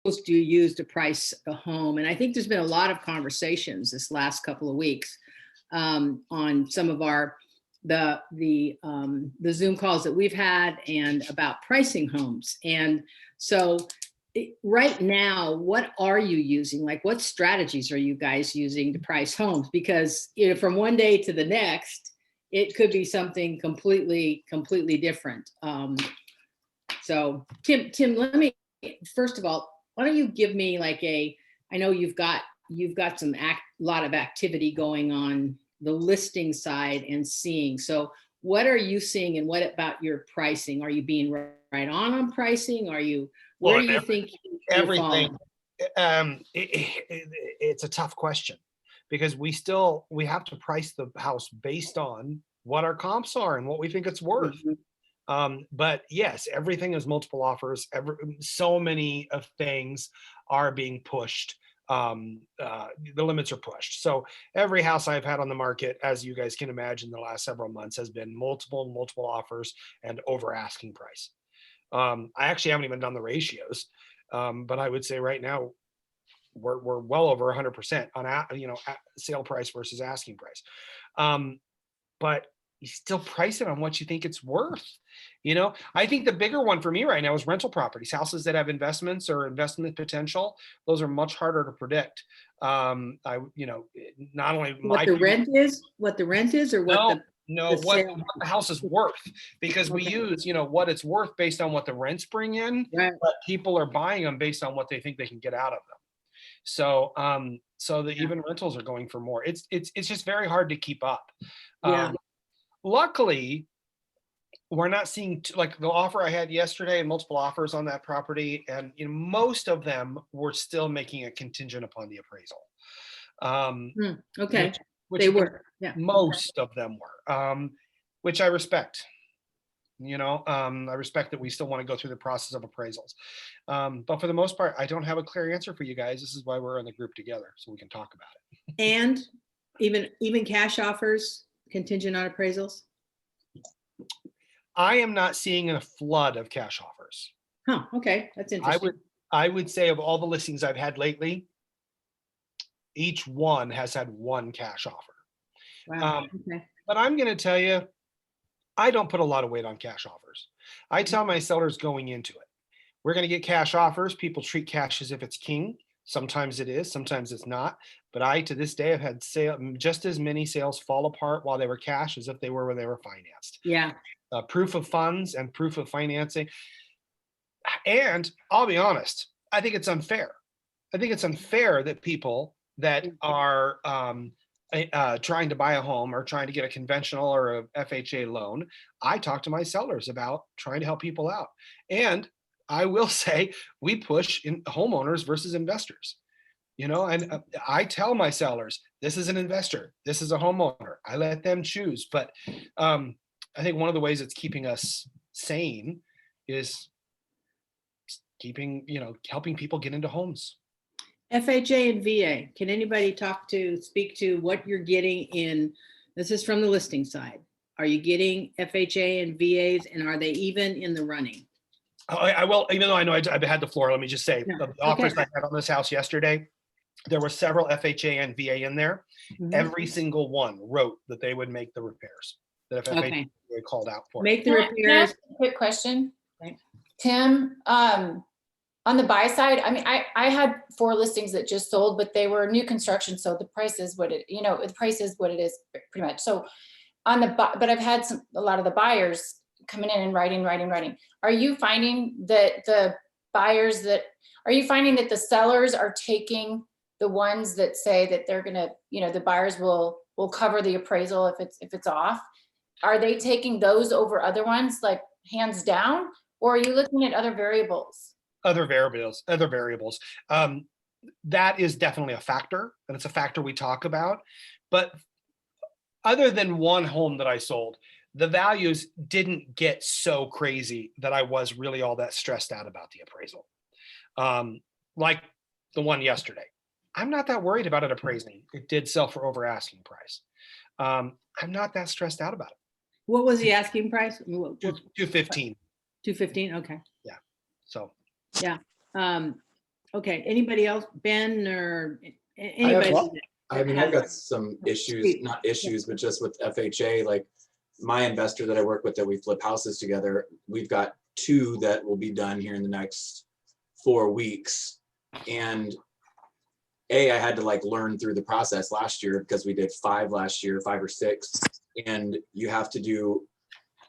do you use to price a home? And I think there's been a lot of conversations this last couple of weeks on some of the Zoom calls that we've had and about pricing homes. And so right now, what are you using? Like, what strategies are you guys using to price homes? Because, from one day to the next, it could be something completely different. So Tim, let me, first of all, why don't you give me I know you've got lot of activity going on the listing side and seeing. So what are you seeing, and what about your pricing? Are you being right on pricing? Where do you think you're falling? Everything. It's a tough question, because we have to price the house based on what our comps are and what we think it's worth. Mm-hmm. But yes, everything is multiple offers. So many of things are being pushed. The limits are pushed. So every house I've had on the market, as you guys can imagine, the last several months has been multiple offers and over asking price. I actually haven't even done the ratios, but I would say right now we're well over 100% on sale price versus asking price. But you still price it on what you think it's worth. I think the bigger one for me right now is rental properties, houses that have investments or investment potential. Those are much harder to predict. Not only what the rent is, or what what the house is worth, because we use, what it's worth based on what the rents bring in, right. But people are buying them based on what they think they can get out of them. So, even rentals are going for more. It's just very hard to keep up. Yeah. Luckily, we're not seeing like the offer I had yesterday and multiple offers on that property, and most of them were still making a contingent upon the appraisal. Okay, which they were. Yeah, most of them were, which I respect. I respect that we still want to go through the process of appraisals, but for the most part, I don't have a clear answer for you guys. This is why we're in the group together, so we can talk about it. And even cash offers contingent on appraisals? I am not seeing a flood of cash offers. Huh, okay, that's interesting. I would say of all the listings I've had lately, each one has had one cash offer. Wow, okay. But I'm going to tell you, I don't put a lot of weight on cash offers. I tell my sellers going into it, we're going to get cash offers. People treat cash as if it's king. Sometimes it is, sometimes it's not. But to this day, have had just as many sales fall apart while they were cash as if they were when they were financed. Yeah. Proof of funds and proof of financing. And I'll be honest, I think it's unfair. I think it's unfair that people that are trying to buy a home or trying to get a conventional or a FHA loan, I talk to my sellers about trying to help people out. And I will say we push in homeowners versus investors, and I tell my sellers, this is an investor, this is a homeowner. I let them choose. But I think one of the ways it's keeping us sane is helping people get into homes. FHA and VA, can anybody speak to what you're getting in, this is from the listing side. Are you getting FHA and VAs, and are they even in the running? I will, even though I know I've had the floor, let me just say, the offers I had on this house yesterday, there were several FHA and VA in there. Mm-hmm. Every single one wrote that they would make the repairs, that if FHA called out for make the repairs. Can I ask a quick question? Okay. Tim, on the buy side, I had 4 listings that just sold, but they were new construction, so the price is what it is pretty much. So but I've had a lot of the buyers coming in and writing. Are you finding that the sellers are taking the ones that say that they're gonna, the buyers will cover the appraisal if it's off? Are they taking those over other ones, like hands down, or are you looking at other variables? Other variables. That is definitely a factor, and it's a factor we talk about. But other than one home that I sold, the values didn't get so crazy that I was really all that stressed out about the appraisal. Like the one yesterday, I'm not that worried about it appraising. It did sell for over asking price. I'm not that stressed out about it. What was the asking price? 215. 215. Okay. Yeah. So. Yeah. Okay, anybody else, Ben or I anybody? have, I mean, I've has- got some issues, Sweet. not issues, but just with FHA, like my investor that I work with that we flip houses together, we've got 2 that will be done here in the next 4 weeks. And I had to like learn through the process last year because we did 5 last year, 5 or 6. And you have to do,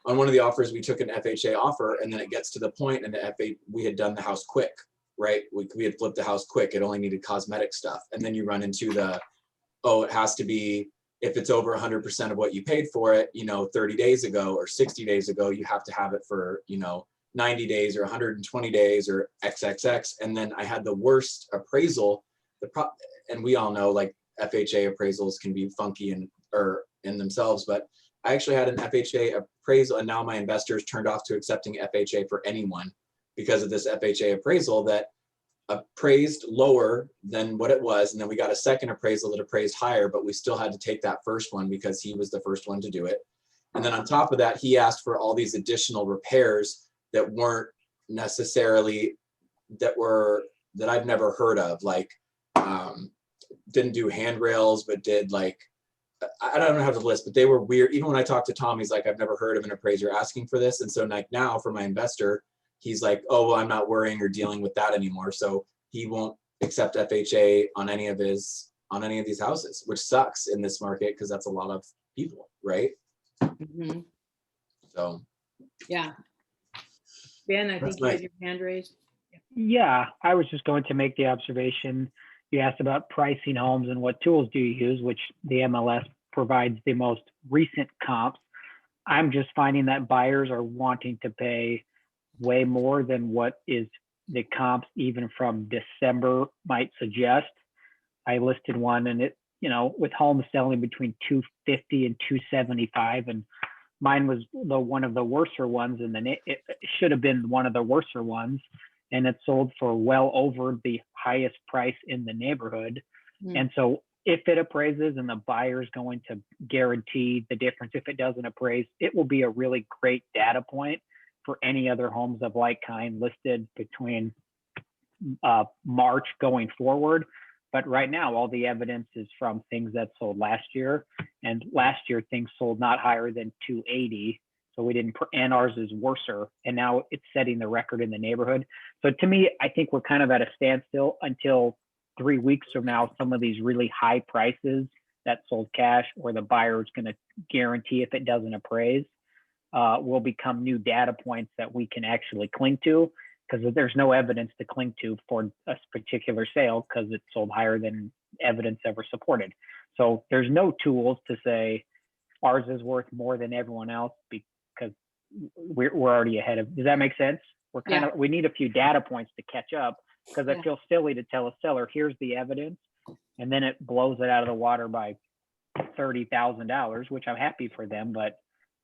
on one of the offers, we took an FHA offer and then it gets to the point and we had done the house quick, right? We had flipped the house quick. It only needed cosmetic stuff. And then you run into the, oh, it has to be, if it's over 100% of what you paid for it, 30 days ago or 60 days ago, you have to have it for, 90 days or 120 days or XXX. And then I had the worst appraisal. And we all know like FHA appraisals can be funky in themselves, but I actually had an FHA appraisal, and now my investors turned off to accepting FHA for anyone because of this FHA appraisal that appraised lower than what it was. And then we got a second appraisal that appraised higher, but we still had to take that first one because he was the first one to do it. And then on top of that, he asked for all these additional repairs that weren't necessarily, that I've never heard of, like didn't do handrails, but did like, I don't have the list, but they were weird. Even when I talked to Tom, he's like, I've never heard of an appraiser asking for this. And so like now for my investor, he's like, oh, well, I'm not worrying or dealing with that anymore. So he won't accept FHA on any of these houses, which sucks in this market because that's a lot of people, right? Mhm. So Yeah. Ben, I That's think you had your hand raised. Yeah, I was just going to make the observation. You asked about pricing homes and what tools do you use, which the MLS provides the most recent comps. I'm just finding that buyers are wanting to pay way more than what is the comps even from December might suggest. I listed one and it, with homes selling between 250 and 275, and mine was one of the worser ones, and then it should have been one of the worser ones, and it sold for well over the highest price in the neighborhood. Mm. And so if it appraises and the buyer's going to guarantee the difference, if it doesn't appraise, it will be a really great data point for any other homes of like kind listed between March going forward. But right now, all the evidence is from things that sold last year, and last year things sold not higher than 280. So we didn't, and ours is worser, and now it's setting the record in the neighborhood. So to me, I think we're kind of at a standstill until 3 weeks from now. Some of these really high prices that sold cash, or the buyer is going to guarantee if it doesn't appraise, will become new data points that we can actually cling to, because there's no evidence to cling to for a particular sale because it sold higher than evidence ever supported. So there's no tools to say ours is worth more than everyone else because we're already ahead of. Does that make sense? We need a few data points to catch up, because I feel silly to tell a seller, here's the evidence, and then it blows it out of the water by $30,000, which I'm happy for them, but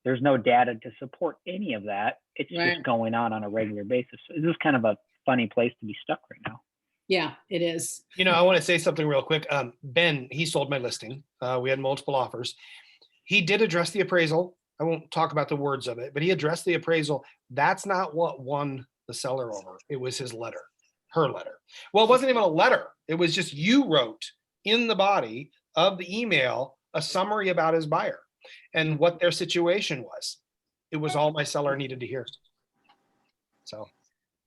there's no data to support any of that. It's just going on a regular basis. So this is kind of a funny place to be stuck right now. Yeah, it is. I want to say something real quick. Ben, he sold my listing. We had multiple offers. He did address the appraisal. I won't talk about the words of it, but he addressed the appraisal. That's not what won the seller over. It was his letter, her letter. Well, it wasn't even a letter. It was just, you wrote in the body of the email a summary about his buyer and what their situation was. It was all my seller needed to hear. So.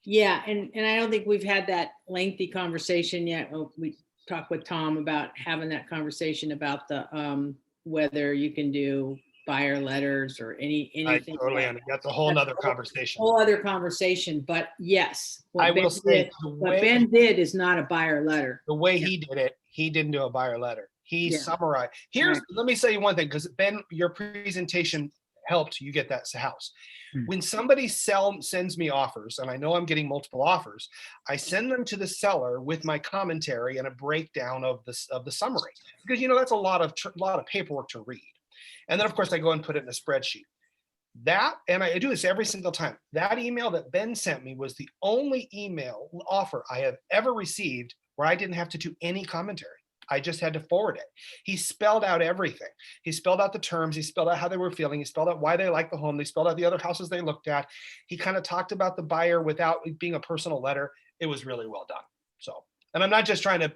Yeah, and I don't think we've had that lengthy conversation yet. We talked with Tom about having that conversation about the whether you can do buyer letters or anything. I totally understand. That's a whole nother conversation. Whole other conversation, but yes, I will say what Ben did is not a buyer letter. The way he did it, he didn't do a buyer letter. He summarized. Let me say you one thing, because Ben, your presentation helped you get that house. When somebody sends me offers, and I know I'm getting multiple offers, I send them to the seller with my commentary and a breakdown of the summary, because that's a lot of paperwork to read. And then of course I go and put it in a spreadsheet. And I do this every single time. That email that Ben sent me was the only email offer I have ever received where I didn't have to do any commentary. I just had to forward it. He spelled out everything. He spelled out the terms. He spelled out how they were feeling. He spelled out why they liked the home. They spelled out the other houses they looked at. He kind of talked about the buyer without it being a personal letter. It was really well done. So, and I'm not just trying to,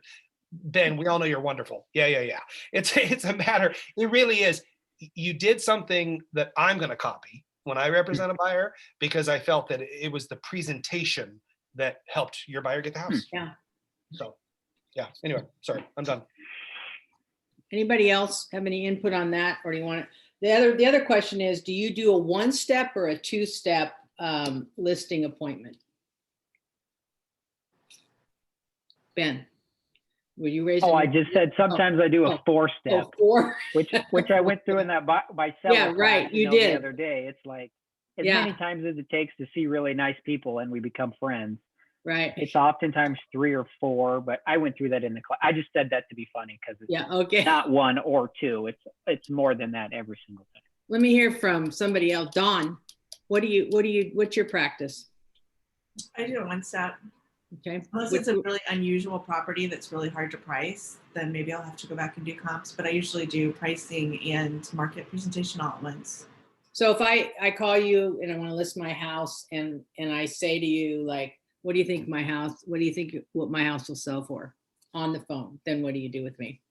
Ben, we all know you're wonderful. Yeah. It's a matter, it really is. You did something that I'm going to copy when I represent a buyer, because I felt that it was the presentation that helped your buyer get the house. Yeah. So, yeah, anyway, sorry, I'm done. Anybody else have any input on that? Or do you want to, the other question is, do you do a 1-step or a 2-step listing appointment? Ben, were you raising? Oh, I just said sometimes I do a 4-step, 4. which I went through in that by seller Yeah, right, class, you the did. other day. It's like as Yeah. many times as it takes to see really nice people and we become friends. Right. It's oftentimes 3 or 4, but I went through that in the class. I just said that to be funny because it's Yeah. Okay. not 1 or 2. It's more than that every single time. Let me hear from somebody else. Dawn, what's your practice? I do a 1-step. Okay. Unless it's a really unusual property that's really hard to price, then maybe I'll have to go back and do comps. But I usually do pricing and market presentation all at once. So if I call you and I want to list my house and I say to you, like, what do you think my house will sell for on the phone? Then what do you do with me?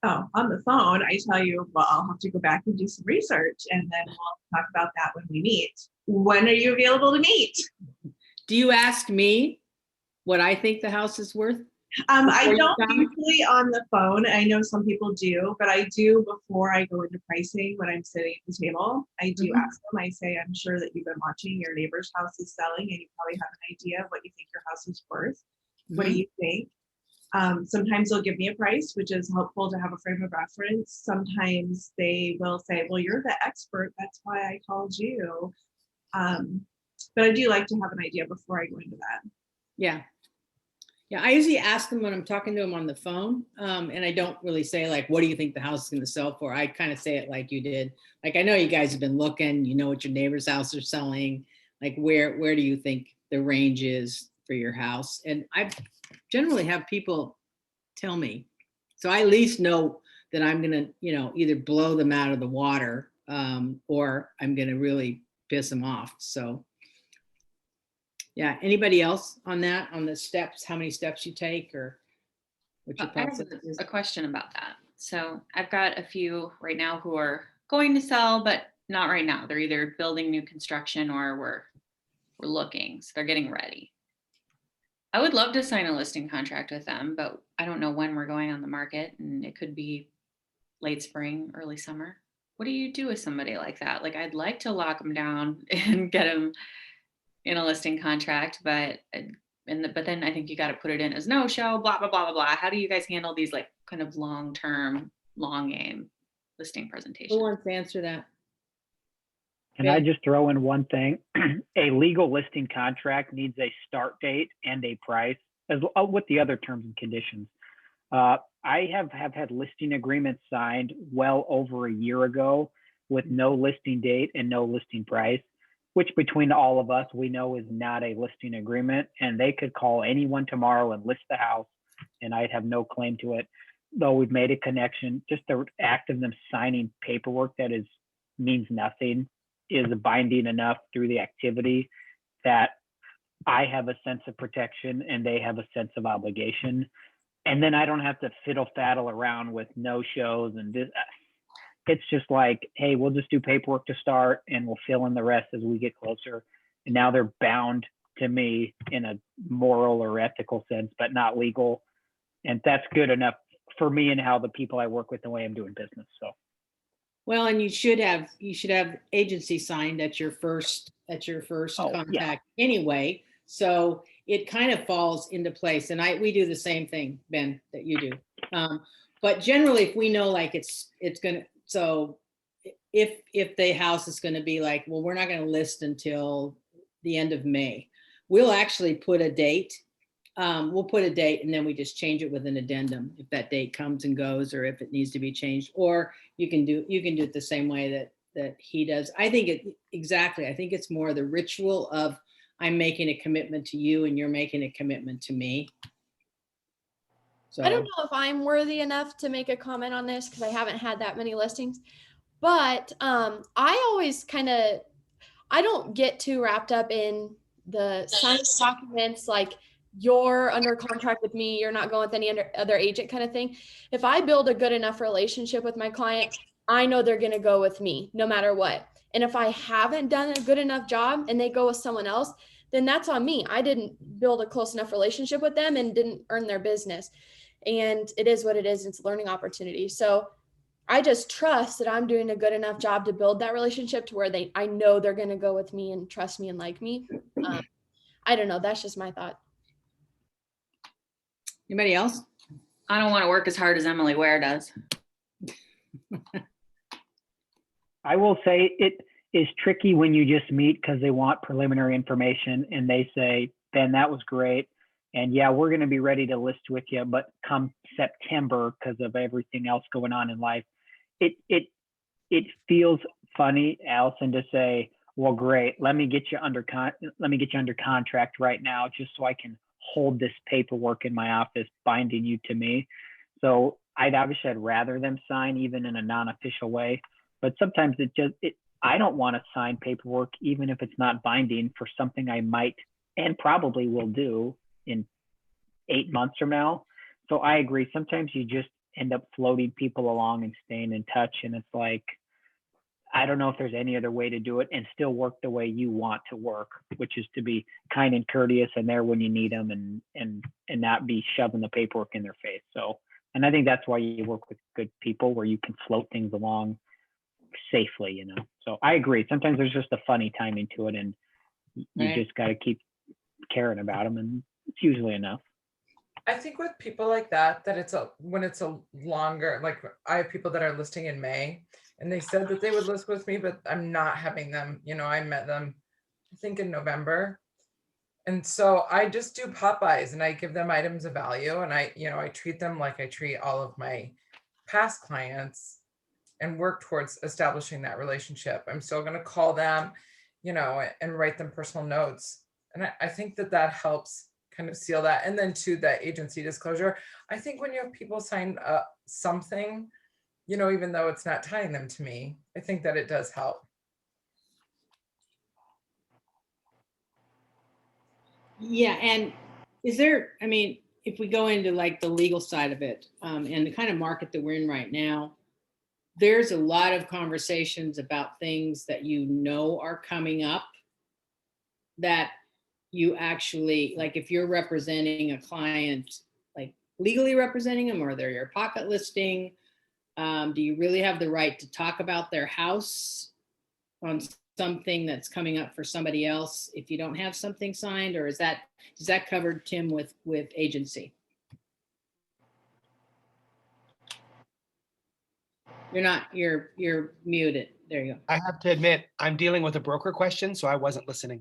Oh, on the phone, I tell you, well, I'll have to go back and do some research, and then we'll talk about that when we meet. When are you available to meet? Do you ask me what I think the house is worth? I Before you don't come? usually on the phone. I know some people do, but I do before I go into pricing when I'm sitting at the table. I do ask them, I say, I'm sure that you've been watching your neighbor's house is selling and you probably have an idea of what you think your house is worth. What do you think? Sometimes they'll give me a price, which is helpful to have a frame of reference. Sometimes they will say, well, you're the expert. That's why I called you. But I do like to have an idea before I go into that. Yeah. Yeah, I usually ask them when I'm talking to them on the phone, and I don't really say like, what do you think the house is going to sell for? I kind of say it like you did. Like, I know you guys have been looking, you know what your neighbor's house are selling, like where do you think the range is for your house? And I generally have people tell me, so I at least know that I'm going to, either blow them out of the water, or I'm going to really piss them off. So yeah, anybody else on that, on the steps, how many steps you take or what your I have process is? a question about that. So I've got a few right now who are going to sell, but not right now. They're either building new construction or we're looking, so they're getting ready. I would love to sign a listing contract with them, but I don't know when we're going on the market, and it could be late spring, early summer. What do you do with somebody like that? Like, I'd like to lock them down and get them in a listing contract, but then I think you got to put it in as no show, blah, blah, blah, blah, blah. How do you guys handle these like kind of long-term, long game listing presentations? Who wants to answer that? Can I just throw in one thing? A legal listing contract needs a start date and a price, as with the other terms and conditions. I have had listing agreements signed well over a year ago with no listing date and no listing price, which between all of us, we know is not a listing agreement, and they could call anyone tomorrow and list the house and I'd have no claim to it. Though we've made a connection, just the act of them signing paperwork that means nothing is binding enough through the activity that I have a sense of protection and they have a sense of obligation. And then I don't have to fiddle faddle around with no shows and this. It's just like, hey, we'll just do paperwork to start and we'll fill in the rest as we get closer. And now they're bound to me in a moral or ethical sense, but not legal. And that's good enough for me and how the people I work with, the way I'm doing business. So. Well, and you should have agency signed at your first contact anyway. So it kind of falls into place. And we do the same thing, Ben, that you do. But generally, if we know like it's gonna, so if the house is gonna be like, well, we're not gonna list until the end of May, we'll actually put a date. We'll put a date and then we just change it with an addendum if that date comes and goes, or if it needs to be changed. Or you can do it the same way that he does. I think it's more the ritual of I'm making a commitment to you and you're making a commitment to me. So I don't know if I'm worthy enough to make a comment on this because I haven't had that many listings, but I always I don't get too wrapped up in the signed documents. Like you're under contract with me, you're not going with any other agent kind of thing. If I build a good enough relationship with my client, I know they're going to go with me no matter what. And if I haven't done a good enough job and they go with someone else, then that's on me. I didn't build a close enough relationship with them and didn't earn their business. And it is what it is. It's a learning opportunity. So I just trust that I'm doing a good enough job to build that relationship to where I know they're going to go with me and trust me and like me. I don't know. That's just my thought. Anybody else? I don't want to work as hard as Emily Ware does. I will say it is tricky when you just meet because they want preliminary information and they say, Ben, that was great. And yeah, we're going to be ready to list with you, but come September, because of everything else going on in life, it feels funny, Allison, to say, well, great, let me get you under contract right now, just so I can hold this paperwork in my office binding you to me. So I'd rather them sign even in a non-official way, but sometimes I don't want to sign paperwork, even if it's not binding, for something I might and probably will do in 8 months from now. So I agree. Sometimes you just end up floating people along and staying in touch. And it's like, I don't know if there's any other way to do it and still work the way you want to work, which is to be kind and courteous and there when you need them and not be shoving the paperwork in their face. So, and I think that's why you work with good people, where you can float things along safely, you know? So I agree. Sometimes there's just a funny timing to it, and you just got to keep caring about them, and it's usually enough. I think with people like that when it's a longer, like I have people that are listing in May and they said that they would list with me, but I'm not having them, I met them, I think in November. And so I just do pop-bys and I give them items of value, and I treat them like I treat all of my past clients and work towards establishing that relationship. I'm still going to call them, and write them personal notes. And I think that helps kind of seal that. And then to the agency disclosure, I think when you have people sign something, even though it's not tying them to me, I think that it does help. Yeah. And if we go into like the legal side of it, and the kind of market that we're in right now, there's a lot of conversations about things that are coming up that you actually, like if you're representing a client, like legally representing them, or they're your pocket listing, do you really have the right to talk about their house on something that's coming up for somebody else if you don't have something signed? Or is that covered, Tim, with agency? You're muted. There you go. I have to admit, I'm dealing with a broker question, so I wasn't listening.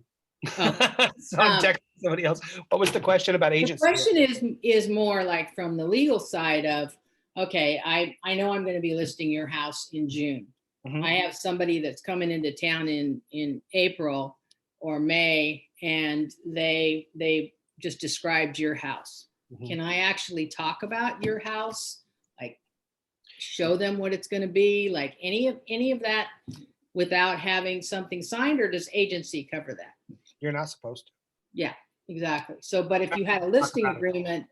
Oh. So I'm texting somebody else. What was the question about agency? The question is more like from the legal side of, okay, I know I'm going to be listing your house in June. Mm-hmm. I have somebody that's coming into town in April or May, and they just described your house. Mm-hmm. Can I actually talk about your house? Like show them what it's going to be, like any of that without having something signed, or does agency cover that? You're not supposed to. Yeah, exactly. So, but if you had a listing agreement,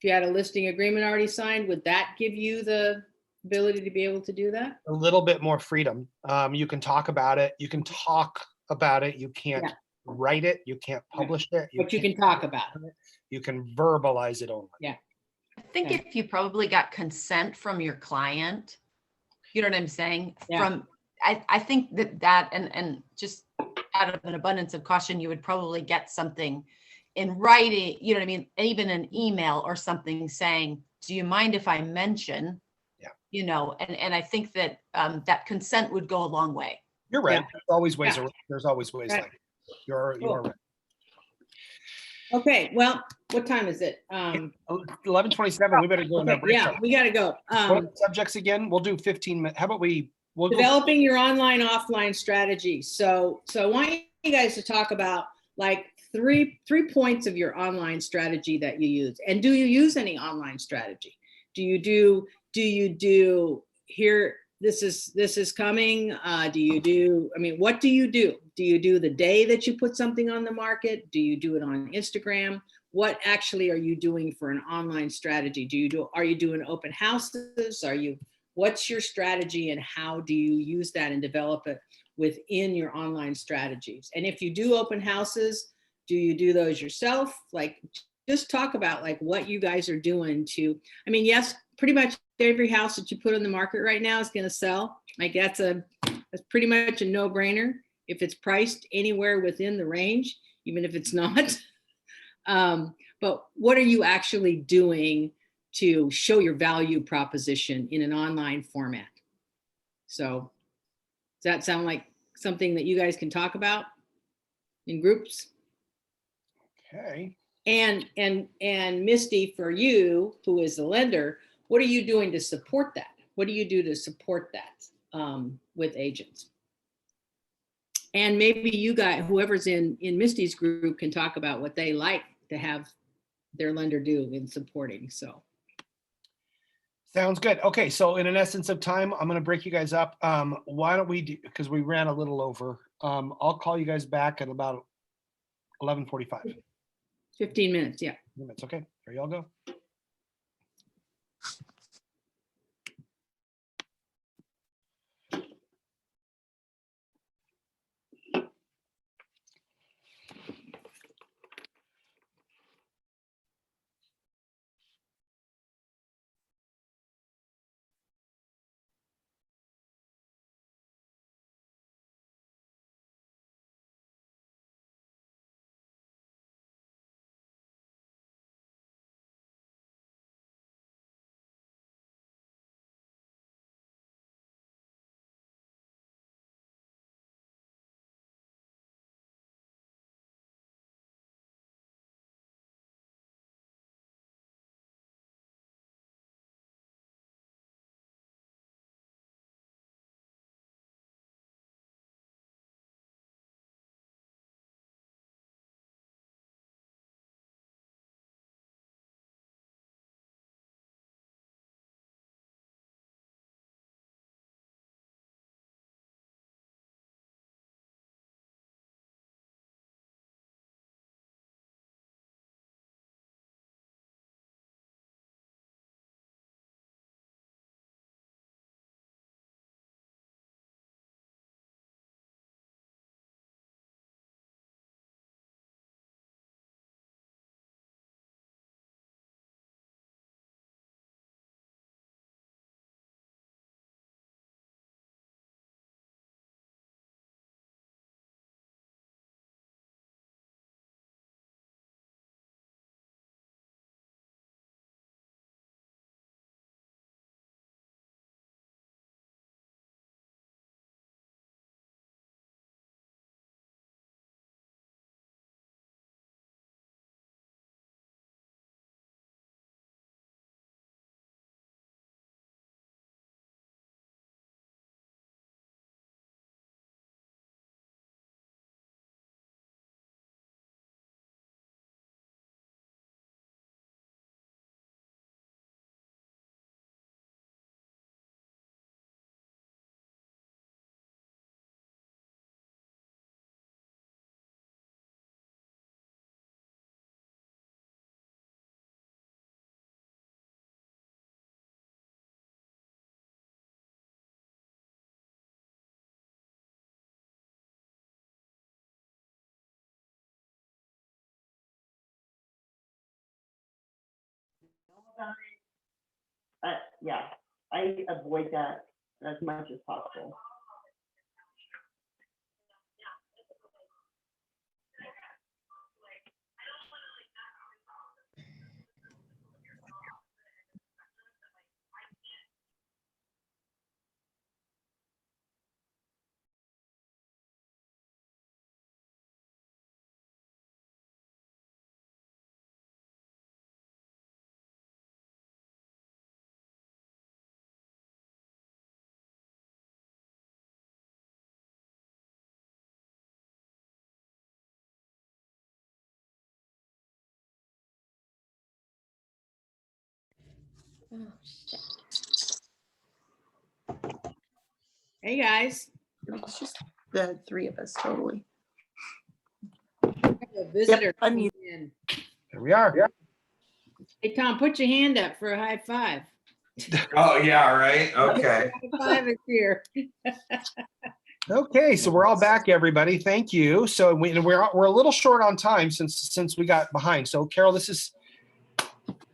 already signed, would that give you the ability to be able to do that? A little bit more freedom. You can talk about it. You can talk about it. You can't write it. You can't publish it. But you can talk about it. You can verbalize it only. Yeah. I think if you probably got consent from your client, you know what I'm saying? Yeah. I think that and just out of an abundance of caution, you would probably get something in writing, you know what I mean? Even an email or something saying, do you mind if I mention, and I think that that consent would go a long way. You're right. Yeah. There's always ways right. like it. You're right. Okay, well, what time is it? 11:27. We better go in there. Yeah, we got to go. What are the subjects again? We'll do 15 minutes. How about we'll developing your online offline strategy. So I want you guys to talk about like three points of your online strategy that you use. And do you use any online strategy? Do you do here? This is coming. What do you do? Do you do the day that you put something on the market? Do you do it on Instagram? what actually are you doing for an online strategy? Are you doing open houses? What's your strategy, and how do you use that and develop it within your online strategies? And if you do open houses, do you do those yourself? Like, just talk about like what you guys are doing to, I mean, yes, pretty much every house that you put on the market right now is going to sell. Like that's pretty much a no-brainer if it's priced anywhere within the range, even if it's not. But what are you actually doing to show your value proposition in an online format? So does that sound like something that you guys can talk about in groups? Okay. And Misty, for you, who is the lender, what are you doing to support that? What do you do to support that with agents? And maybe you guys, whoever's in Misty's group, can talk about what they like to have their lender do in supporting. So Sounds good. Okay, so in an essence of time, I'm going to break you guys up. Why don't we do, because we ran a little over, I'll call you guys back at about 11:45. 15 minutes, yeah. Minutes, okay, there y'all go. Yeah, I avoid that as much as possible. Oh, shit. Hey, guys. It's just the three of us totally. A visitor I'm came mute. in. There we are. Hey, Tom, put your hand up for a high five. Oh, yeah, right. Okay. High five is here. Okay, so we're all back, everybody. Thank you. So we're a little short on time since we got behind. So Carol, this is.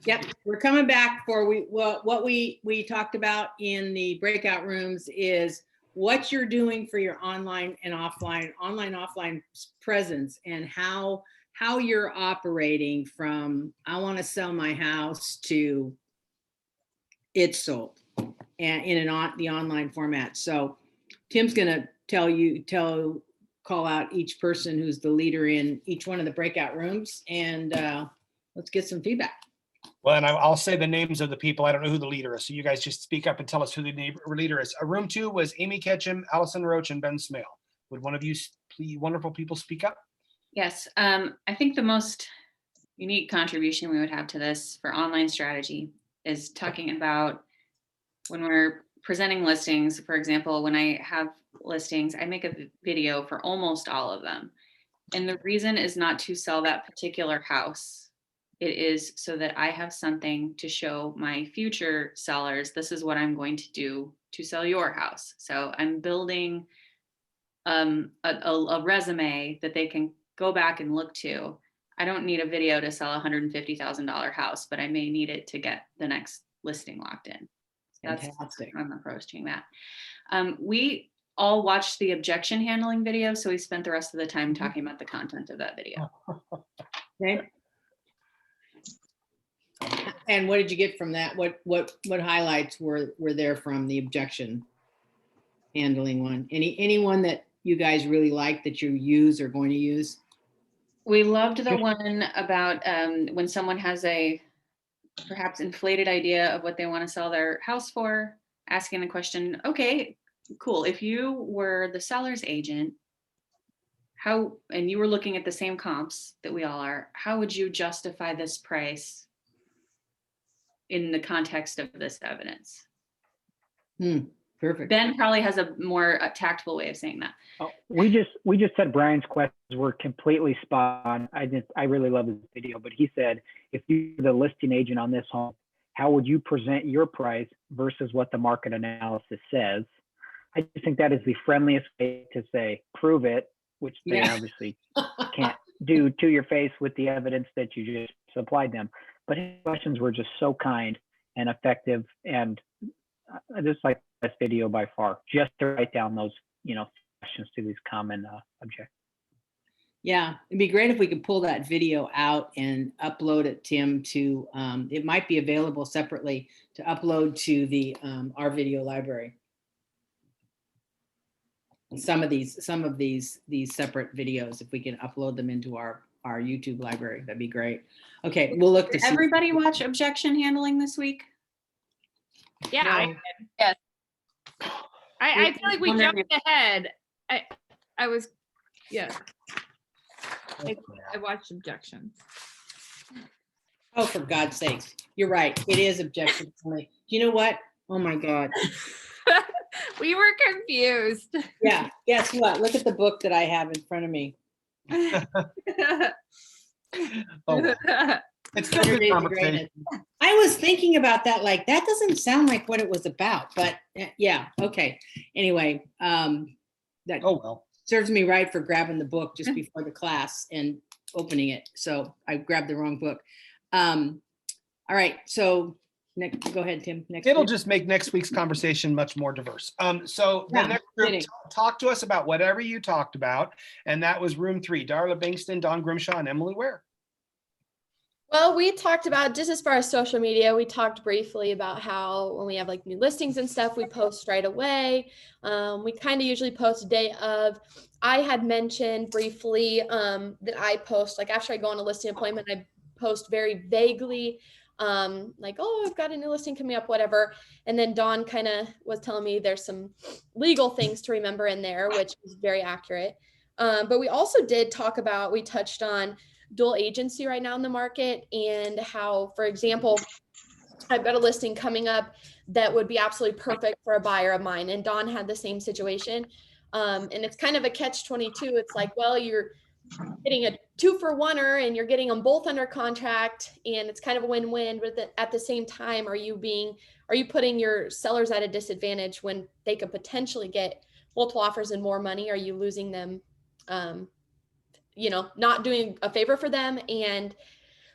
Yep, we're coming back for what we talked about in the breakout rooms is what you're doing for your online offline presence, and how you're operating from I want to sell my house to it's sold, and in the online format. So Tim's gonna call out each person who's the leader in each one of the breakout rooms, and let's get some feedback. Well, and I'll say the names of the people. I don't know who the leader is. So you guys just speak up and tell us who the leader is. Room 2 was Amy Ketchum, Allison Roach, and Ben Smale. Would one of you wonderful people speak up? Yes, I think the most unique contribution we would have to this for online strategy is talking about when we're presenting listings. For example, when I have listings, I make a video for almost all of them. And the reason is not to sell that particular house. It is so that I have something to show my future sellers. This is what I'm going to do to sell your house. So I'm building a resume that they can go back and look to. I don't need a video to sell a $150,000 house, but I may need it to get the next listing locked in. That's Fantastic. how I'm approaching that. We all watched the objection handling video, so we spent the rest of the time talking about the content of that video. Okay. And what did you get from that? What highlights were there from the objection handling one? Anyone that you guys really like that you use or going to use? We loved the one about when someone has a perhaps inflated idea of what they want to sell their house for, asking the question, okay, cool. If you were the seller's agent, and you were looking at the same comps that we all are, how would you justify this price in the context of this evidence? Perfect. Ben probably has a more tactful way of saying that. Oh, we just said Brian's questions were completely spot on. I really love his video, but he said, if you're the listing agent on this home, how would you present your price versus what the market analysis says? I just think that is the friendliest way to say, prove it, which they obviously can't do to your face with the evidence that you just supplied them. But his questions were just so kind and effective, and I just like this video by far, just to write down those, questions to these common objections. Yeah, it'd be great if we could pull that video out and upload it, Tim, to, it might be available separately to upload to the our video library. Some of these separate videos, if we can upload them into our YouTube library, that'd be great. Okay, we'll look to Did see. everybody watch objection handling this week? Yeah, No. I did. Yes. I feel like we Wondering jumped ahead. I was, yeah. I watched objections. Oh, for God's sakes. You're right. It is objection only. You know what? Oh my God. We were confused. Yeah, guess what? Look at the book that I have in front of me. Oh, well. It's still good conversation. I was thinking about that, like, that doesn't sound like what it was about, but yeah, okay. Anyway, that serves me right for grabbing the book just before the class and opening it. So I grabbed the wrong book. All right, so go ahead, Tim. It'll just make next week's conversation much more diverse. So the next group, talk to us about whatever you talked about. And that was room 3, Darla Bankston, Don Grimshaw, and Emily Ware. Well, we talked about, just as far as social media, we talked briefly about how when we have like new listings and stuff, we post right away. We kind of usually post a day of. I had mentioned briefly that I post, like after I go on a listing appointment, I post very vaguely, like, oh, I've got a new listing coming up, whatever. And then Dawn kind of was telling me there's some legal things to remember in there, which is very accurate. But we also did talk about, we touched on dual agency right now in the market, and how, for example, I've got a listing coming up that would be absolutely perfect for a buyer of mine, and Dawn had the same situation. And it's kind of a catch-22. It's like, well, you're getting a 2-for-1er and you're getting them both under contract and it's kind of a win-win, but at the same time, are you putting your sellers at a disadvantage when they could potentially get multiple offers and more money? Are you losing them, not doing a favor for them? And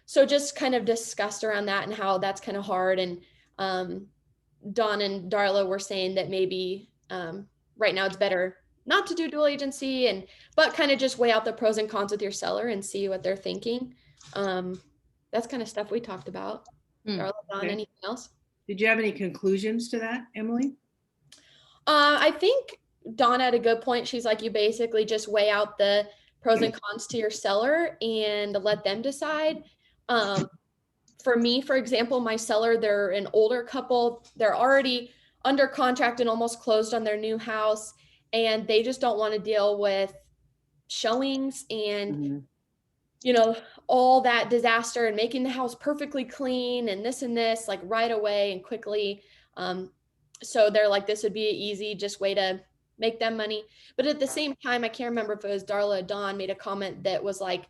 so just kind of discussed around that and how that's kind of hard. And Dawn and Darla were saying that maybe right now it's better not to do dual agency, but kind of just weigh out the pros and cons with your seller and see what they're thinking. That's kind of stuff we talked about. Darla, Dawn, Okay. anything else? Did you have any conclusions to that, Emily? I think Dawn had a good point. She's like, you basically just weigh out the pros and cons to your seller and let them decide. For me, for example, my seller, they're an older couple. They're already under contract and almost closed on their new house. And they just don't want to deal with showings and, all that disaster and making the house perfectly clean and this, like right away and quickly. So they're like, this would be an easy just way to make them money. But at the same time, I can't remember if it was Darla or Dawn made a comment that was like,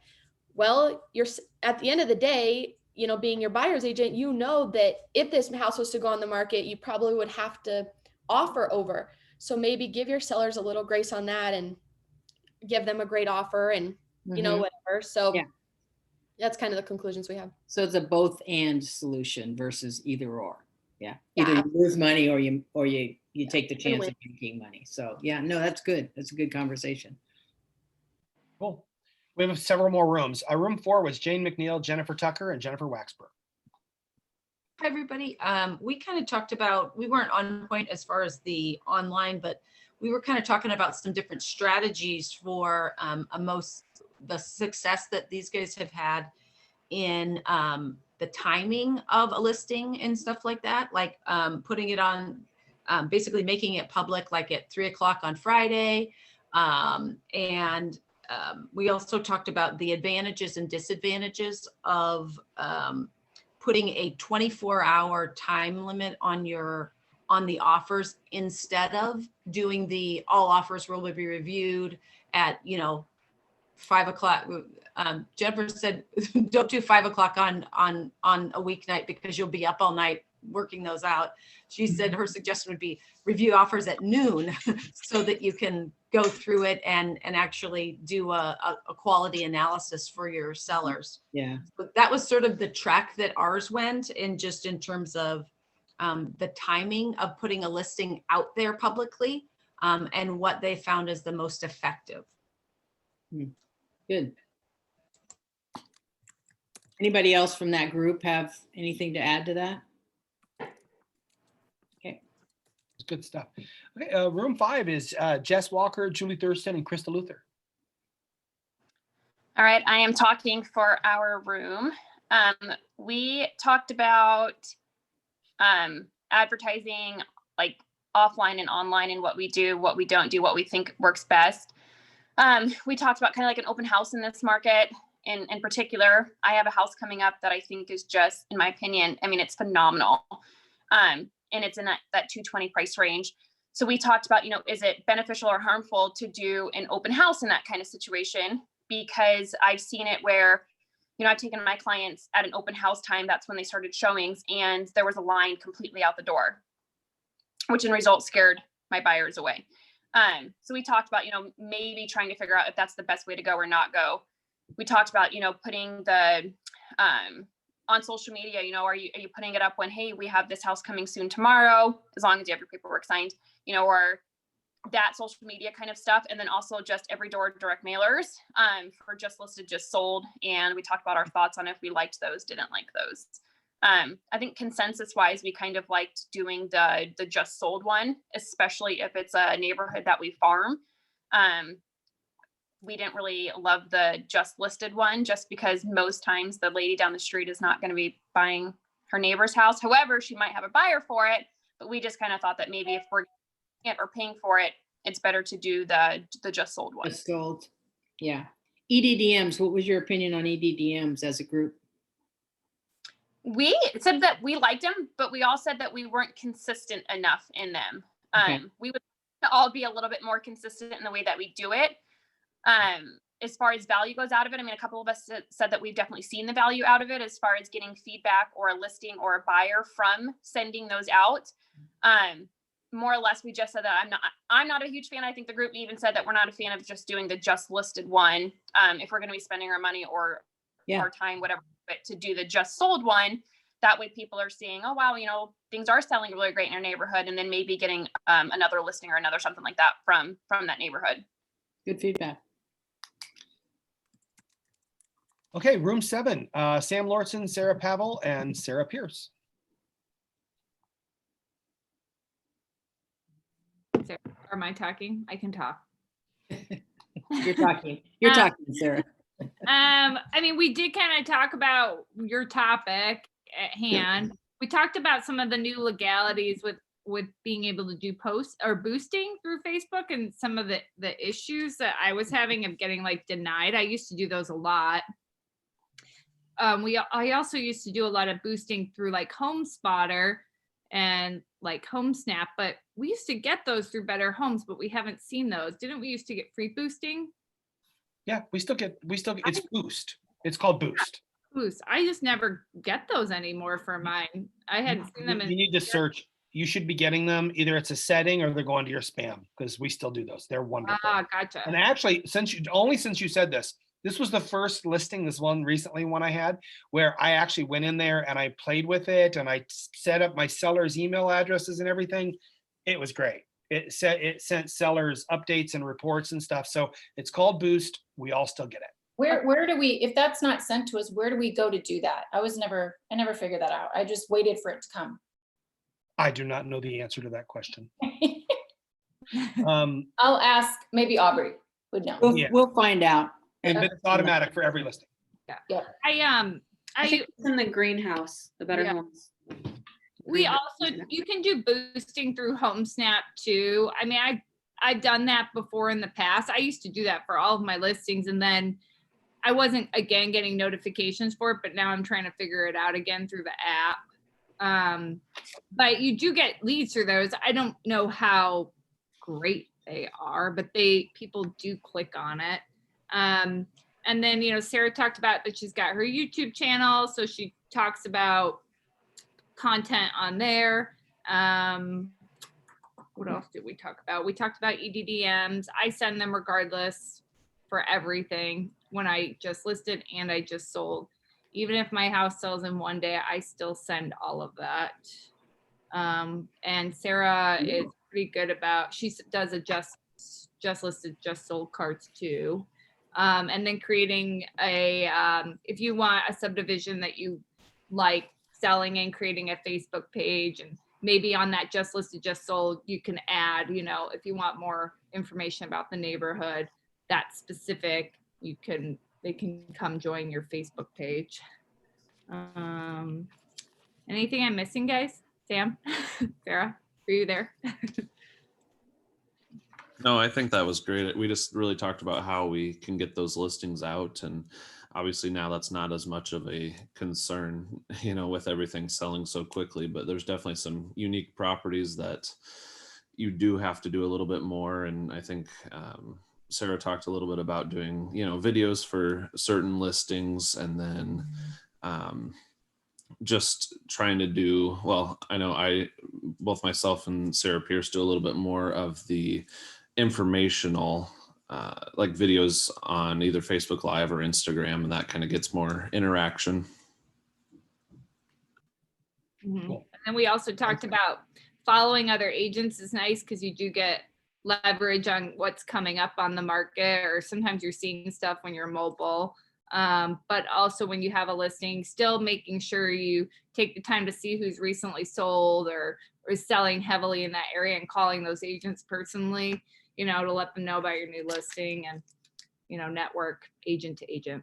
well, you're at the end of the day, being your buyer's agent, that if this house was to go on the market, you probably would have to offer over. So maybe give your sellers a little grace on that and give them a great offer and, whatever. So that's kind of the conclusions we have. So it's a both and solution versus either or. Yeah. Either you lose money or you take the chance of making money. So no, that's good. That's a good conversation. Cool. We have several more rooms. Room 4 was Jane McNeil, Jennifer Tucker, and Jennifer Waxberg. Hi, everybody. We kind of talked about, we weren't on point as far as the online, but we were kind of talking about some different strategies for the success that these guys have had in the timing of a listing and stuff like that, like putting it on, basically making it public like at 3:00 on Friday. We also talked about the advantages and disadvantages of putting a 24-hour time limit on the offers instead of doing the all offers will be reviewed at 5:00. Jennifer said, don't do 5:00 on a weeknight because you'll be up all night working those out. She said her suggestion would be review offers at noon so that you can go through it and actually do a quality analysis for your sellers. Yeah. But that was sort of the track that ours went in terms of the timing of putting a listing out there publicly and what they found as the most effective. Good. Anybody else from that group have anything to add to that? Okay. It's good stuff. Okay, room 5 is Jess Walker, Julie Thurston, and Krista Luther. All right, I am talking for our room. We talked about advertising like offline and online and what we do, what we don't do, what we think works best. We talked about kind of like an open house in this market. In particular, I have a house coming up that I think is just, in my opinion, I mean, it's phenomenal. And it's in that $220 price range. So we talked about, is it beneficial or harmful to do an open house in that kind of situation? Because I've seen it where, I've taken my clients at an open house time. That's when they started showings and there was a line completely out the door, which in result scared my buyers away. So we talked about, maybe trying to figure out if that's the best way to go or not go. We talked about, putting the, on social media, are you putting it up when, hey, we have this house coming soon tomorrow, as long as you have your paperwork signed, or that social media kind of stuff. And then also just every door direct mailers for just listed, just sold. And we talked about our thoughts on if we liked those, didn't like those. I think consensus wise, we kind of liked doing the just sold one, especially if it's a neighborhood that we farm. We didn't really love the just listed one just because most times the lady down the street is not going to be buying her neighbor's house. However, she might have a buyer for it, but we just kind of thought that maybe if we're or paying for it, it's better to do the just sold one. Just sold. Yeah. EDDMs. What was your opinion on EDDMs as a group? We said that we liked them, but we all said that we weren't consistent enough in them. Okay. We would all be a little bit more consistent in the way that we do it. as far as value goes out of it, I mean, a couple of us said that we've definitely seen the value out of it as far as getting feedback or a listing or a buyer from sending those out. More or less, we just said that I'm not a huge fan. I think the group even said that we're not a fan of just doing the just listed one. If we're going to be spending our money or our time, whatever, but to do the just sold one, that way people are seeing, oh, wow, you know, things are selling really great in your neighborhood. And then maybe getting another listing or another something like that from that neighborhood. Good feedback. Okay, room 7, Sam Lortson, Sarah Pavel, and Sarah Pierce. Sarah, am I talking? I can talk. You're talking. You're talking, Sarah. I mean, we did kind of talk about your topic at hand. We talked about some of the new legalities with being able to do posts or boosting through Facebook and some of the issues that I was having of getting like denied. I used to do those a lot. I also used to do a lot of boosting through like Home Spotter and like Home Snap, but we used to get those through Better Homes, but we haven't seen those. Didn't we used to get free boosting? Yeah, we still get, it's Boost. It's called Boost. Boost. I just never get those anymore for mine. I hadn't seen them. You need to search. You should be getting them. Either it's a setting or they're going to your spam, because we still do those. They're wonderful. Ah, gotcha. And actually, since you said this was the first listing, this one recently one I had, where I actually went in there and I played with it and I set up my sellers' email addresses and everything. It was great. It sent sellers updates and reports and stuff. So it's called Boost. We all still get it. Where do we, if that's not sent to us, where do we go to do that? I never figured that out. I just waited for it to come. I do not know the answer to that question. I'll ask, maybe Aubrey would know. We'll find out. And it's automatic for every listing. Yeah. I think it's in the greenhouse, the Better Homes. We also, you can do boosting through Home Snap too. I mean, I've done that before in the past. I used to do that for all of my listings, and then I wasn't again getting notifications for it, but now I'm trying to figure it out again through the app. But you do get leads through those. I don't know how great they are, but people do click on it. And then, you know, Sarah talked about that she's got her YouTube channel, so she talks about content on there. What else did we talk about? We talked about EDDMs. I send them regardless for everything when I just listed and I just sold. Even if my house sells in one day, I still send all of that. And Sarah is pretty good about, she does a just listed, just sold cards too. And then creating if you want a subdivision that you like selling and creating a Facebook page, and maybe on that just listed, just sold, you can add, you know, if you want more information about the neighborhood, that specific, they can come join your Facebook page. Anything I'm missing, guys? Sam, Sarah, are you there? No, I think that was great. We just really talked about how we can get those listings out, and obviously now that's not as much of a concern, you know, with everything selling so quickly, but there's definitely some unique properties that you do have to do a little bit more. And I think Sarah talked a little bit about doing, you know, videos for certain listings, and then just trying to do, well, I know both myself and Sarah Pierce do a little bit more of the informational like videos on either Facebook Live or Instagram, and that kind of gets more interaction. Mm-hmm. And then we also talked about following other agents is nice because you do get leverage on what's coming up on the market, or sometimes you're seeing stuff when you're mobile. But also when you have a listing, still making sure you take the time to see who's recently sold or is selling heavily in that area, and calling those agents personally, you know, to let them know about your new listing, and, you know, network agent to agent.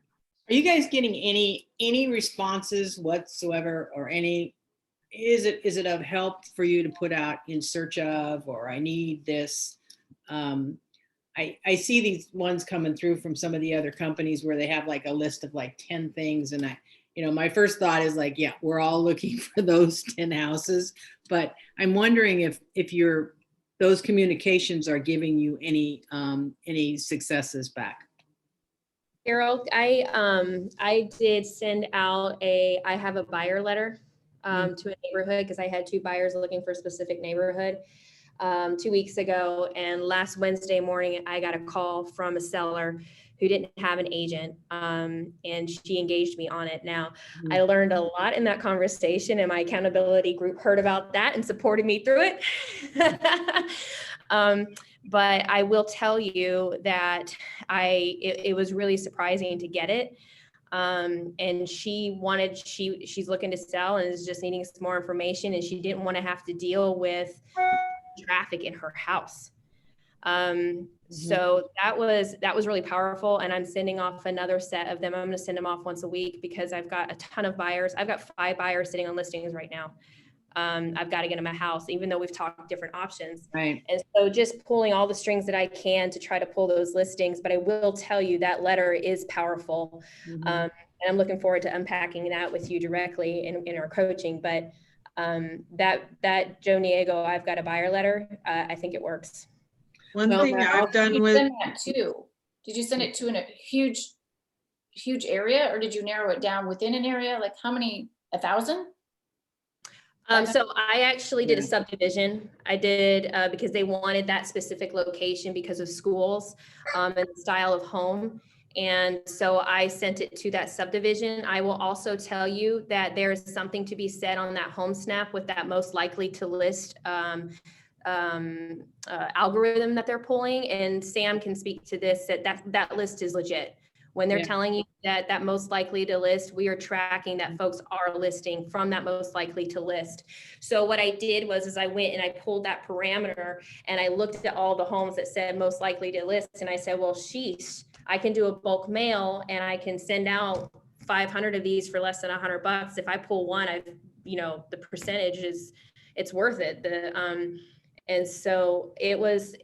Are you guys getting any responses whatsoever, or is it of help for you to put out in search of, or I need this? I see these ones coming through from some of the other companies where they have like a list of like 10 things. And my first thought is like, yeah, we're all looking for those 10 houses, but I'm wondering if those communications are giving you any successes back. Carol, I did send out I have a buyer letter to a neighborhood because I had 2 buyers looking for a specific neighborhood 2 weeks ago. And last Wednesday morning, I got a call from a seller who didn't have an agent, and she engaged me on it. Now, I learned a lot in that conversation, and my accountability group heard about that and supported me through it. But I will tell you that it was really surprising to get it. And she's looking to sell and is just needing some more information, and she didn't want to have to deal with traffic in her house. So that was really powerful. And I'm sending off another set of them. I'm going to send them off once a week because I've got a ton of buyers. I've got 5 buyers sitting on listings right now. I've got to get them a house, even though we've talked different options. Right. And so just pulling all the strings that I can to try to pull those listings. But I will tell you that letter is powerful. And I'm looking forward to unpacking that with you directly in our coaching. But that Joe Niego, I've got a buyer letter. I think it works. One thing I've done with send that too. Did you send it to a huge area, or did you narrow it down within an area? Like how many? 1,000? So I actually did a subdivision. I did because they wanted that specific location because of schools and the style of home. And so I sent it to that subdivision. I will also tell you that there's something to be said on that home snap with that most likely to list algorithm that they're pulling. And Sam can speak to this, that list is legit. When they're telling you that most likely to list, we are tracking that folks are listing from that most likely to list. So what I did was I went and I pulled that parameter and I looked at all the homes that said most likely to list. And I said, well, sheesh, I can do a bulk mail and I can send out 500 of these for less than $100. If I pull one, the percentage it's worth it. And so it was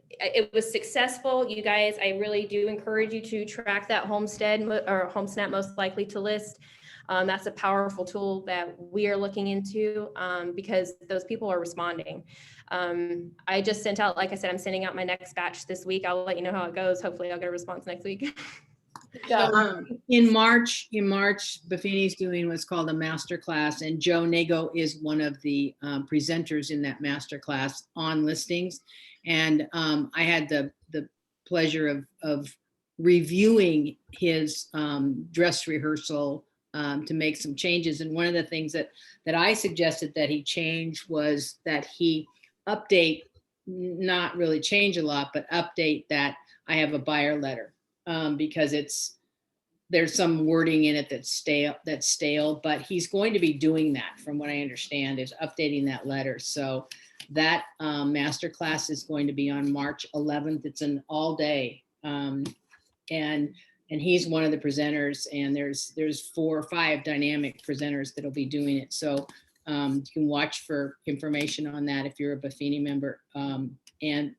successful. You guys, I really do encourage you to track that homestead or home snap most likely to list. That's a powerful tool that we are looking into because those people are responding. I just sent out, like I said, I'm sending out my next batch this week. I'll let you know how it goes. Hopefully I'll get a response next week. So in March, Buffini's doing what's called a masterclass, and Joe Nago is one of the presenters in that masterclass on listings. And I had the pleasure of reviewing his dress rehearsal to make some changes. And one of the things that I suggested that he change was that he update, not really change a lot, but update that I have a buyer letter. Because there's some wording in it that's stale, but he's going to be doing that, from what I understand, is updating that letter. So that masterclass is going to be on March 11th. It's an all day, and he's one of the presenters, and there's 4 or 5 dynamic presenters that'll be doing it. So you can watch for information on that if you're a Buffini member. And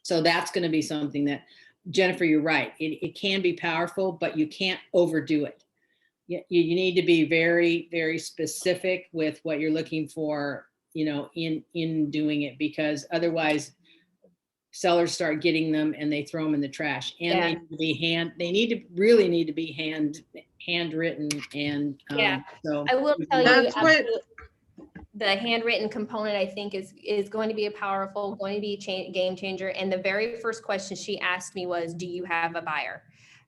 so that's going to be something that, Jennifer, you're right. It can be powerful, but you can't overdo it. You need to be very, very specific with what you're looking for, in doing it, because otherwise sellers start getting them and they throw them in the trash. And they need to be handwritten. And so I will tell you, the handwritten component, I think, is going to be going to be a game changer. And the very first question she asked me was, do you have a buyer?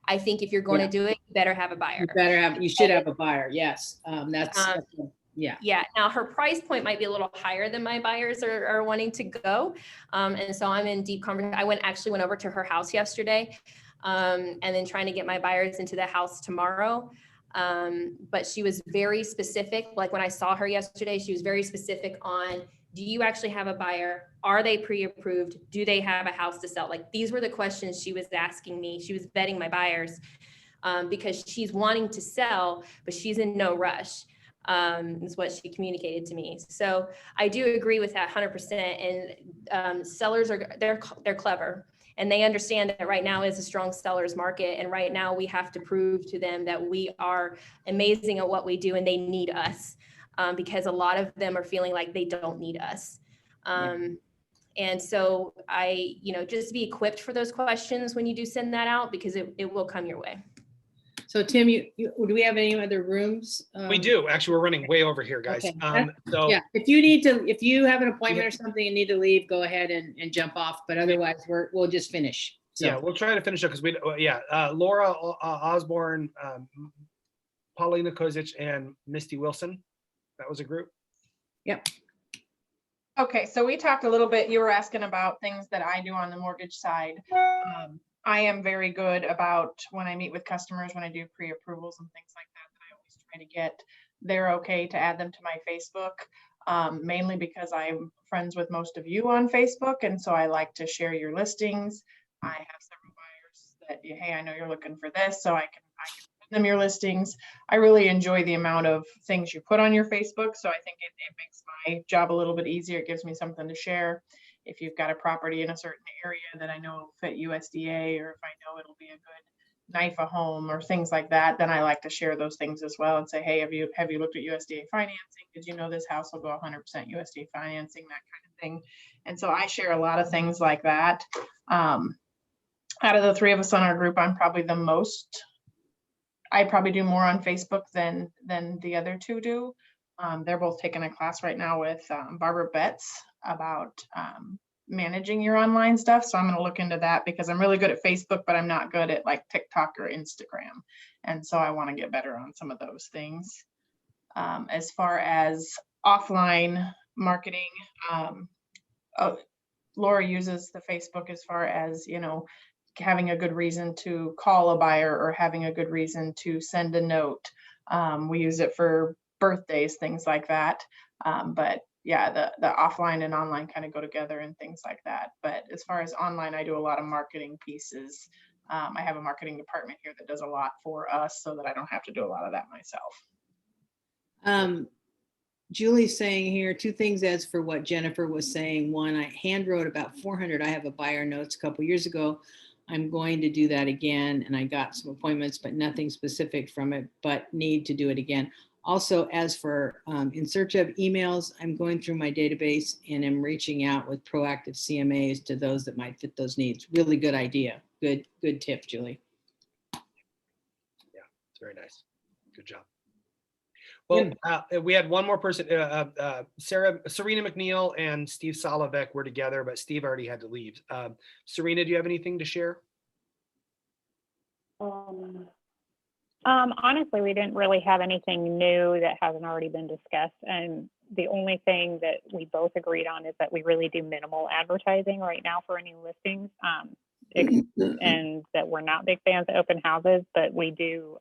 I think if you're going to do it, you better have a buyer. You should have a buyer. Yes. Yeah. Now her price point might be a little higher than my buyers are wanting to go. And so I'm in deep conversation. I went over to her house yesterday and then trying to get my buyers into the house tomorrow. But she was very specific. Like when I saw her yesterday, she was very specific on, do you actually have a buyer? Are they pre-approved? Do they have a house to sell? Like these were the questions she was asking me. She was vetting my buyers because she's wanting to sell, but she's in no rush. Is what she communicated to me. So I do agree with that 100%. And sellers they're clever. And they understand that right now is a strong seller's market. And right now we have to prove to them that we are amazing at what we do and they need us because a lot of them are feeling like they don't need us. And so just be equipped for those questions when you do send that out, because it will come your way. So Tim, do we have any other rooms? We do. Actually, we're running way over here, guys. Okay. So Yeah, if you have an appointment or something and need to leave, go ahead and jump off, but otherwise we'll just finish. So. Yeah, we'll try to finish up because Laura Osborne, Paulina Kozic, and Misty Wilson. That was a group. Yep. Okay, so we talked a little bit, you were asking about things that I do on the mortgage side. I am very good about when I meet with customers, when I do pre-approvals and things like that, I always try to get their okay to add them to my Facebook, mainly because I'm friends with most of you on Facebook. And so I like to share your listings. I have several buyers that, hey, I know you're looking for this, so I can send them your listings. I really enjoy the amount of things you put on your Facebook. So I think it makes my job a little bit easier. It gives me something to share. If you've got a property in a certain area that I know will fit USDA, or if I know it'll be a good NIFA home or things like that, then I like to share those things as well and say, hey, have you looked at USDA financing? Did you know this house will go 100% USDA financing, that kind of thing. And so I share a lot of things like that. Out of the three of us on our group, I'm probably the most, I probably do more on Facebook than the other two do. They're both taking a class right now with Barbara Betts about managing your online stuff. So I'm going to look into that because I'm really good at Facebook, but I'm not good at like TikTok or Instagram. And so I want to get better on some of those things. As far as offline marketing, Laura uses the Facebook as far as, having a good reason to call a buyer or having a good reason to send a note. We use it for birthdays, things like that. But yeah, the offline and online kind of go together and things like that. But as far as online, I do a lot of marketing pieces. I have a marketing department here that does a lot for us so that I don't have to do a lot of that myself. Julie's saying here two things as for what Jennifer was saying. One, I hand wrote about 400. I have a buyer notes a couple years ago. I'm going to do that again. And I got some appointments, but nothing specific from it, but need to do it again. Also, as for in search of emails, I'm going through my database and I'm reaching out with proactive CMAs to those that might fit those needs. Really good idea. Good tip, Julie. Yeah, it's very nice. Good job. Well, we had one more person, Serena McNeil and Steve Solovek were together, but Steve already had to leave. Serena, do you have anything to share? Honestly, we didn't really have anything new that hasn't already been discussed. And the only thing that we both agreed on is that we really do minimal advertising right now for any listings. And that we're not big fans of open houses, but we do.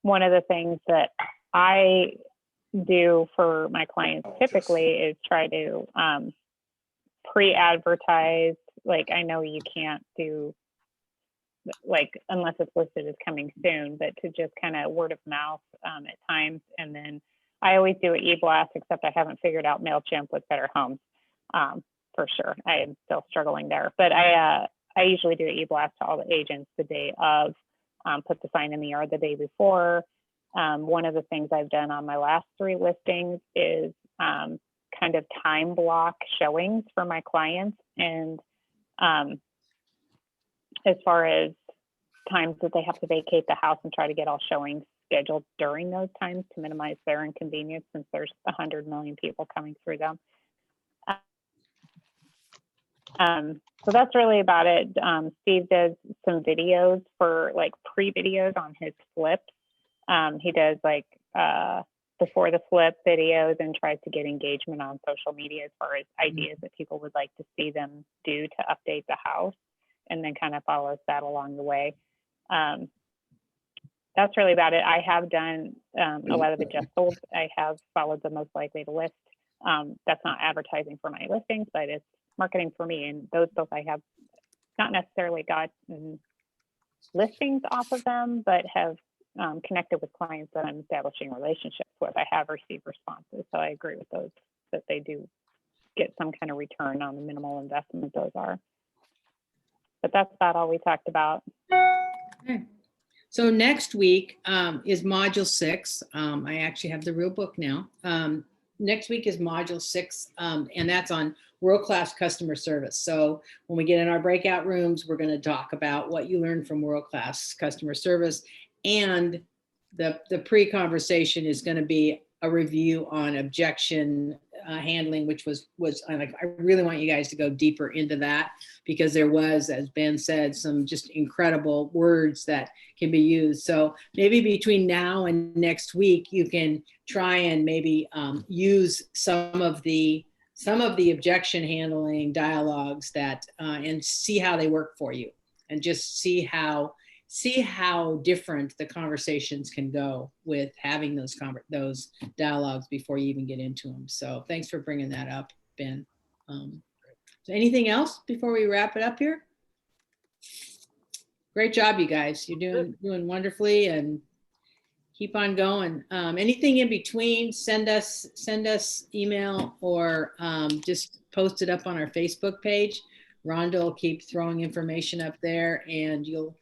One of the things that I do for my clients typically is try to pre-advertise. Like, I know you can't do like unless it's listed as coming soon, but to just kind of word of mouth at times. And then I always do an e-blast, except I haven't figured out MailChimp with Better Homes for sure. I am still struggling there, but I usually do an e-blast to all the agents the day of. Put the sign in the yard the day before. One of the things I've done on my last 3 listings is kind of time block showings for my clients. And as far as times that they have to vacate the house and try to get all showings scheduled during those times to minimize their inconvenience, since there's 100 million people coming through them. So that's really about it. Steve does some videos for like pre-videos on his flips. He does like before the flip videos and tries to get engagement on social media as far as ideas that people would like to see them do to update the house, and then kind of follows that along the way. That's really about it. I have done a lot of the just sold. I have followed the most likely to list. That's not advertising for my listings, but it's marketing for me. And those both I have not necessarily gotten listings off of them, but have connected with clients that I'm establishing relationships with. I have received responses. So I agree with those, that they do get some kind of return on the minimal investment those are. But that's about all we talked about. Okay. So next week is module 6. I actually have the real book now. next week is module 6, and that's on world-class customer service. So when we get in our breakout rooms, we're going to talk about what you learned from world-class customer service, and the pre-conversation is going to be a review on objection handling, which was I really want you guys to go deeper into that, because there was, as Ben said, some just incredible words that can be used. So maybe between now and next week, you can try and maybe use some of the objection handling dialogues that and see how they work for you, and just see how different the conversations can go with having those dialogues before you even get into them. So thanks for bringing that up, Ben. So anything else before we wrap it up here? Great job, you guys. You're doing wonderfully, and keep on going. Anything in between, send us email, or just post it up on our Facebook page. Rhonda will keep throwing information up there, and you'll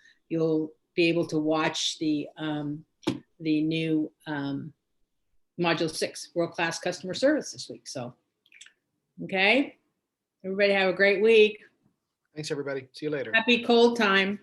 be able to watch the new module 6, world-class customer service, this week. So, okay, everybody have a great week. Thanks, everybody. See you later. Happy cold time.